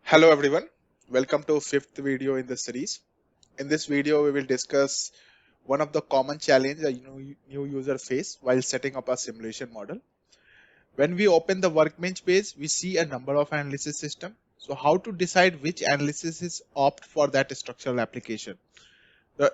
Hello everyone, welcome to fifth video in the series. In this video, we will discuss one of the common challenge a new user face while setting up a simulation model. When we open the workbench page, we see a number of analysis system. So how to decide which analysis is opt for that structural application?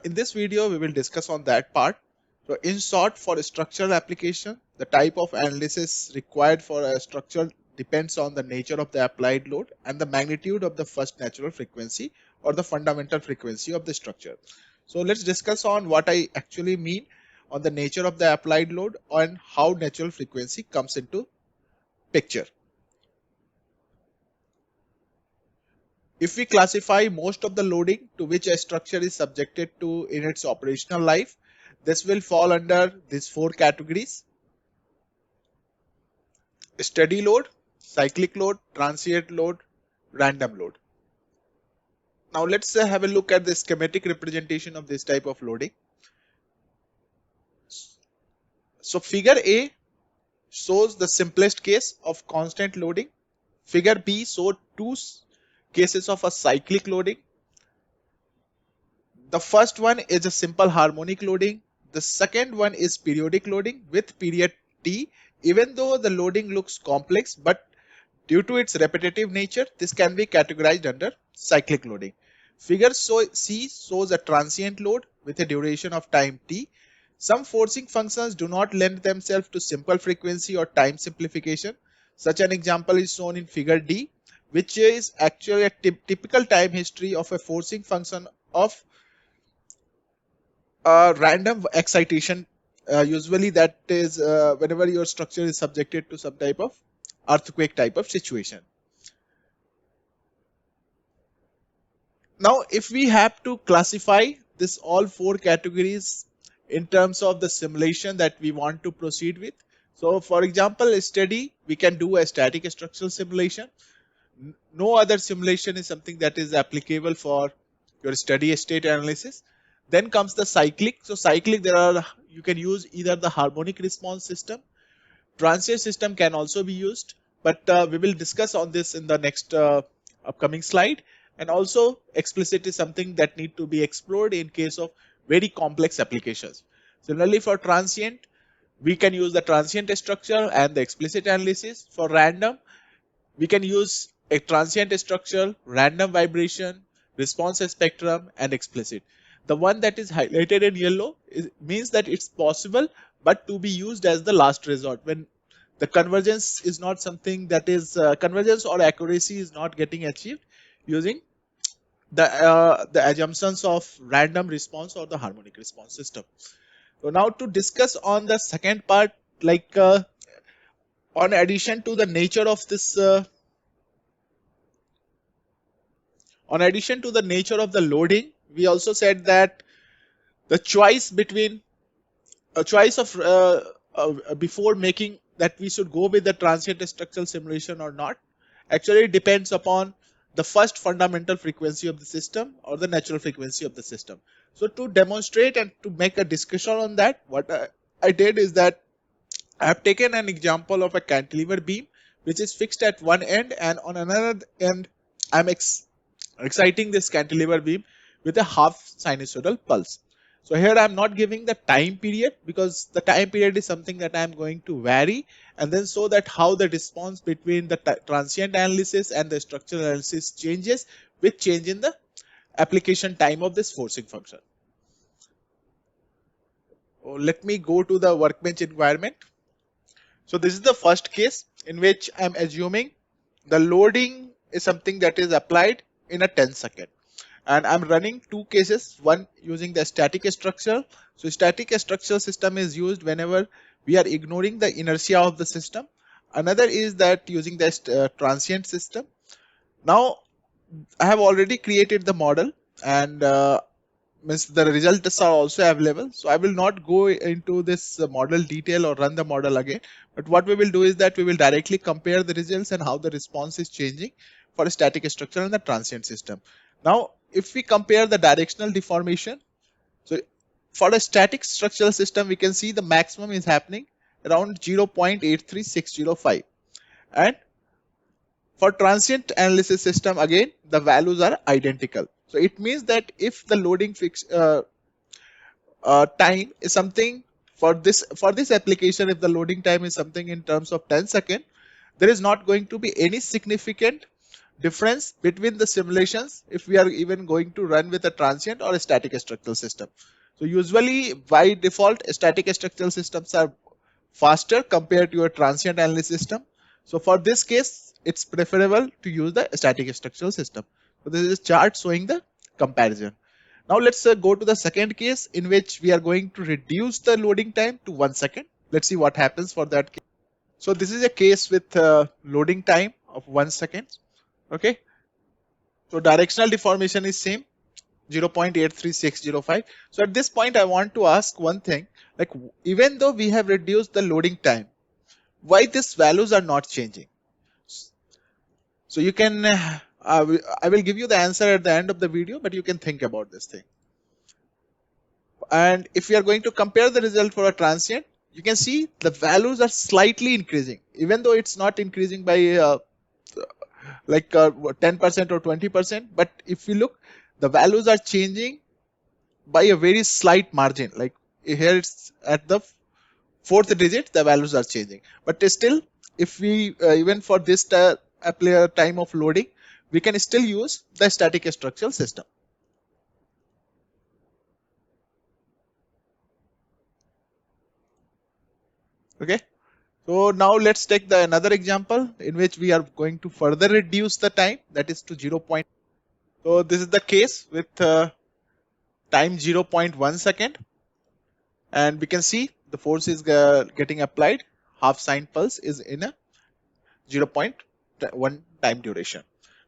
In this video, we will discuss on that part. So in short, for a structural application, the type of analysis required for a structure depends on the nature of the applied load and the magnitude of the first natural frequency or the fundamental frequency of the structure. So let's discuss on what I actually mean on the nature of the applied load and how natural frequency comes into picture. If we classify most of the loading to which a structure is subjected to in its operational life, this will fall under these four categories: steady load, cyclic load, transient load, random load. Now let's have a look at the schematic representation of this type of loading. So figure A shows the simplest case of constant loading. Figure B shows two cases of a cyclic loading. The first one is a simple harmonic loading. The second one is periodic loading with period T. Even though the loading looks complex, but due to its repetitive nature, this can be categorized under cyclic loading. Figure C shows a transient load with a duration of time T. Some forcing functions do not lend themselves to simple frequency or time simplification. Such an example is shown in figure D, which is actually a typical time history of a forcing function of random excitation. Usually that is whenever your structure is subjected to some type of earthquake type of situation. Now if we have to classify this all four categories in terms of the simulation that we want to proceed with, so for example steady, we can do a static structural simulation. No other simulation is something that is applicable for your steady state analysis. Then comes the cyclic. So cyclic, you can use either the harmonic response system, transient system can also be used, but we will discuss on this in the next upcoming slide. And also explicit is something that need to be explored in case of very complex applications. Similarly for transient, we can use the transient structure and the explicit analysis. For random, we can use a transient structure, random vibration, response spectrum, and explicit. The one that is highlighted in yellow means that it's possible, but to be used as the last resort when the convergence is not something that is convergence or accuracy is not getting achieved using the assumptions of random response or the harmonic response system. So now to discuss on the second part, like on addition to the nature of this on addition to the nature of the loading, we also said that the choice between a choice of before making that we should go with the transient structural simulation or not actually depends upon the first fundamental frequency of the system or the natural frequency of the system. So to demonstrate and to make a discussion on that, what I did is that I have taken an example of a cantilever beam which is fixed at one end, and on another end I'm exciting this cantilever beam with a half sinusoidal pulse. So here I'm not giving the time period because the time period is something that I'm going to vary, and then so that how the response between the transient analysis and the structural analysis changes with change in the application time of this forcing function. Oh, let me go to the workbench environment. So this is the first case in which I'm assuming the loading is something that is applied in a 10 second. And I'm running two cases, one using the static structure. So static structural system is used whenever we are ignoring the inertia of the system. Another is that using the transient system. Now I have already created the model, and means the results are also available. So I will not go into this model detail or run the model again. But what we will do is that we will directly compare the results and how the response is changing for a static structure and the transient system. Now, if we compare the directional deformation, so for a static structural system, we can see the maximum is happening around 0.83605. And For transient analysis system, again, the values are identical. So it means that if the loading time is something for this application, if the loading time is something in terms of 10 seconds, there is not going to be any significant difference between the simulations if we are even going to run with a transient or a static structural system. So usually by default, static structural systems are faster compared to a transient analysis system. So for this case, it's preferable to use the static structural system. So this is a chart showing the comparison. Now let's go to the second case in which we are going to reduce the loading time to 1 second. Let's see what happens for that case. So this is a case with loading time of 1 second. Okay. So directional deformation is same, 0.83605. So at this point, I want to ask one thing, like even though we have reduced the loading time, why these values are not changing? So you can, I will give you the answer at the end of the video, but you can think about this thing. And if we are going to compare the result for a transient, you can see the values are slightly increasing, even though it's not increasing by like 10% or 20%. But if you look, the values are changing by a very slight margin. Like here it's at the fourth digit, the values are changing. But still, if we even for this time of loading, we can still use the static structural system. Okay. So now let's take the another example in which we are going to further reduce the time, that is to 0. So this is the case with time 0.1 second, and we can see the force is getting applied. Half sine pulse is in a 0.1 time duration.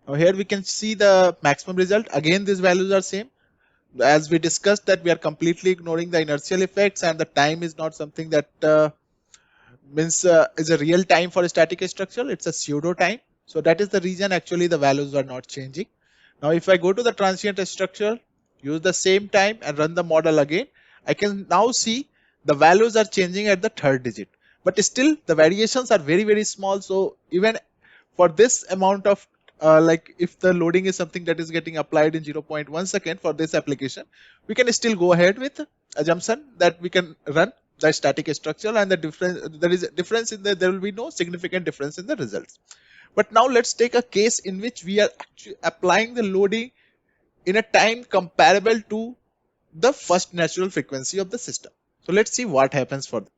Now here we can see the maximum result. Again, these values are same. As we discussed that we are completely ignoring the inertial effects, and the time is not something that means is a real time for a static structure. It's a pseudo time. So that is the reason actually the values are not changing. Now if I go to the transient structure, use the same time and run the model again, I can now see the values are changing at the third digit. But still the variations are very, very small. So even for this amount of like if the loading is something that is getting applied in 0.1 second for this application, we can still go ahead with assumption that we can run the static structure, and the difference, there is a difference in there will be no significant difference in the results. But now let's take a case in which we are actually applying the loading in a time comparable to the first natural frequency of the system. So let's see what happens for this.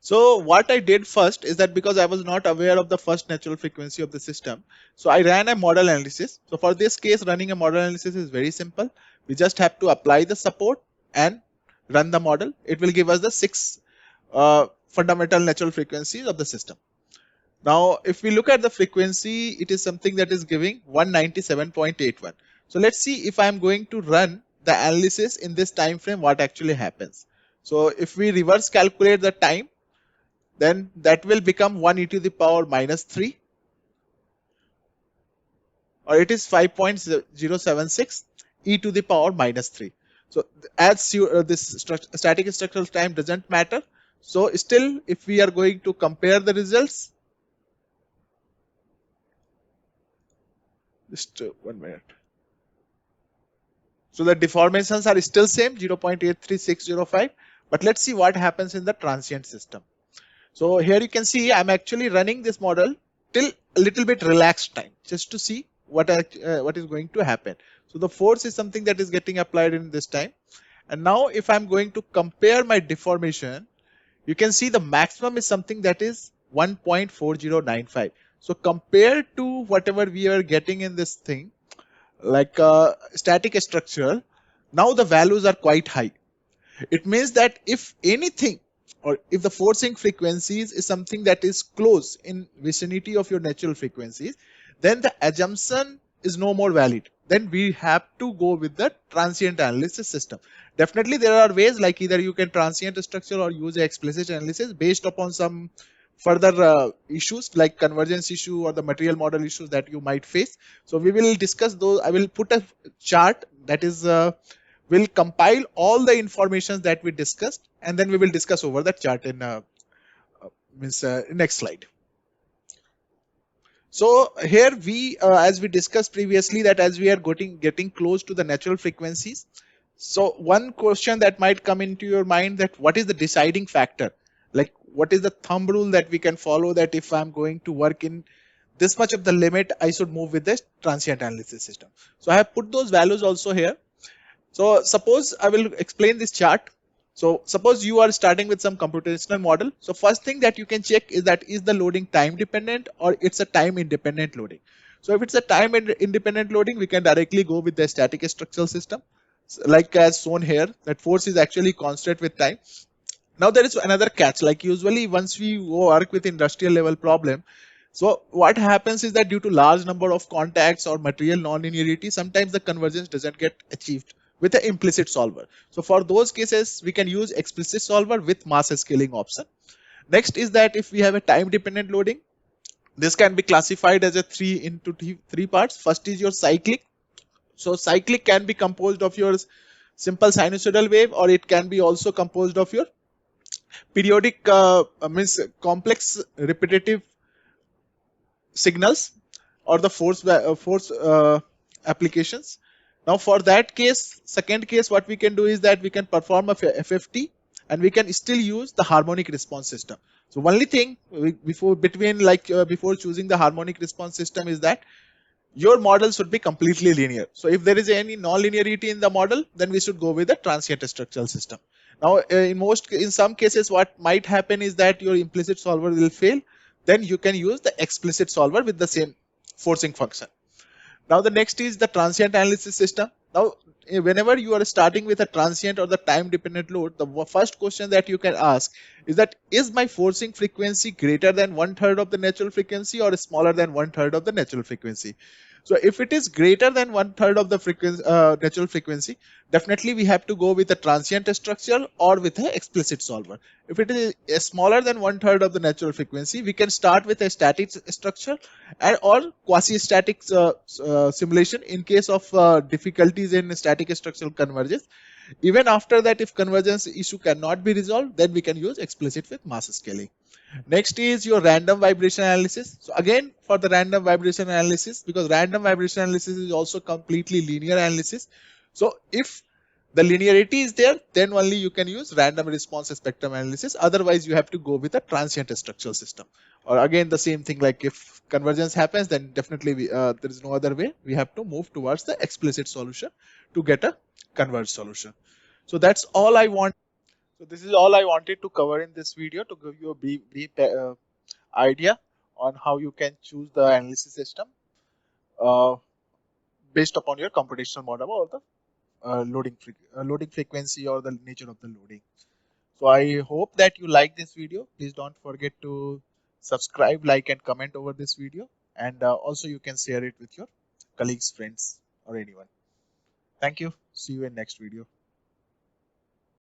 So what I did first is that because I was not aware of the first natural frequency of the system, so I ran a model analysis. So for this case, running a model analysis is very simple. We just have to apply the support and run the model. It will give us the 6 fundamental natural frequencies of the system. Now, if we look at the frequency, it is something that is giving 197.81. So let's see if I'm going to run the analysis in this time frame, what actually happens. So if we reverse calculate the time, then that will become 1 e to the power minus 3, or it is 5.076 e to the power minus 3. So as this static structural time doesn't matter. So still, if we are going to compare the results, just 1 minute. So the deformations are still same, 0.83605. But let's see what happens in the transient system. So here you can see I'm actually running this model till a little bit relaxed time, just to see what is going to happen. So the force is something that is getting applied in this time. And now if I'm going to compare my deformation, you can see the maximum is something that is 1.4095. So compared to whatever we are getting in this thing, like static structure, now the values are quite high. It means that if anything, or if the forcing frequencies is something that is close in vicinity of your natural frequencies, then the assumption is no more valid. Then we have to go with the transient analysis system. Definitely there are ways, like either you can transient structure or use explicit analysis based upon some further issues like convergence issue or the material model issues that you might face. So we will discuss those. I will put a chart that is will compile all the information that we discussed, and then we will discuss over that chart in next slide. So here we, as we discussed previously, that as we are getting close to the natural frequencies, so one question that might come into your mind, that what is the deciding factor? Like what is the thumb rule that we can follow, that if I'm going to work in this much of the limit, I should move with this transient analysis system. So I have put those values also here. So suppose I will explain this chart. So suppose you are starting with some computational model. So first thing that you can check is that is the loading time dependent or it's a time independent loading. So if it's a time independent loading, we can directly go with the static structural system. Like as shown here, that force is actually constant with time. Now there is another catch. Like usually once we work with industrial level problem, so what happens is that due to large number of contacts or material non-linearity, sometimes the convergence doesn't get achieved with the implicit solver. So for those cases, we can use explicit solver with mass scaling option. Next is that if we have a time dependent loading, this can be classified as a three parts. First is your cyclic. So cyclic can be composed of your simple sinusoidal wave, or it can be also composed of your periodic means complex repetitive signals, or the force applications. Now for that case, second case, what we can do is that we can perform a FFT, and we can still use the harmonic response system. So only thing before choosing the harmonic response system is that your model should be completely linear. So if there is any non-linearity in the model, then we should go with the transient structural system. Now, in some cases, what might happen is that your implicit solver will fail. Then you can use the explicit solver with the same forcing function. Now the next is the transient analysis system. Now, whenever you are starting with a transient or the time dependent load, the first question that you can ask is that is my forcing frequency greater than 1/3 of the natural frequency or smaller than 1/3 of the natural frequency? So if it is greater than 1/3 of the natural frequency, definitely we have to go with a transient structure or with an explicit solver. If it is smaller than 1/3 of the natural frequency, we can start with a static structure and or quasi-static simulation in case of difficulties in static structural convergence. Even after that, if convergence issue cannot be resolved, then we can use explicit with mass scaling. Next is your random vibration analysis. So again, for the random vibration analysis, because random vibration analysis is also completely linear analysis. So if the linearity is there, then only you can use random response spectrum analysis. Otherwise, you have to go with a transient structural system. Or again, the same thing, like if convergence happens, then definitely there is no other way. We have to move towards the explicit solution to get a converged solution. So that's all I want. So this is all I wanted to cover in this video, to give you a brief idea on how you can choose the analysis system uh, based upon your computational model or the loading frequency or the nature of the loading. So I hope that you like this video. Please don't forget to subscribe, like, and comment over this video. And also you can share it with your colleagues, friends, or anyone. Thank you. See you in next video.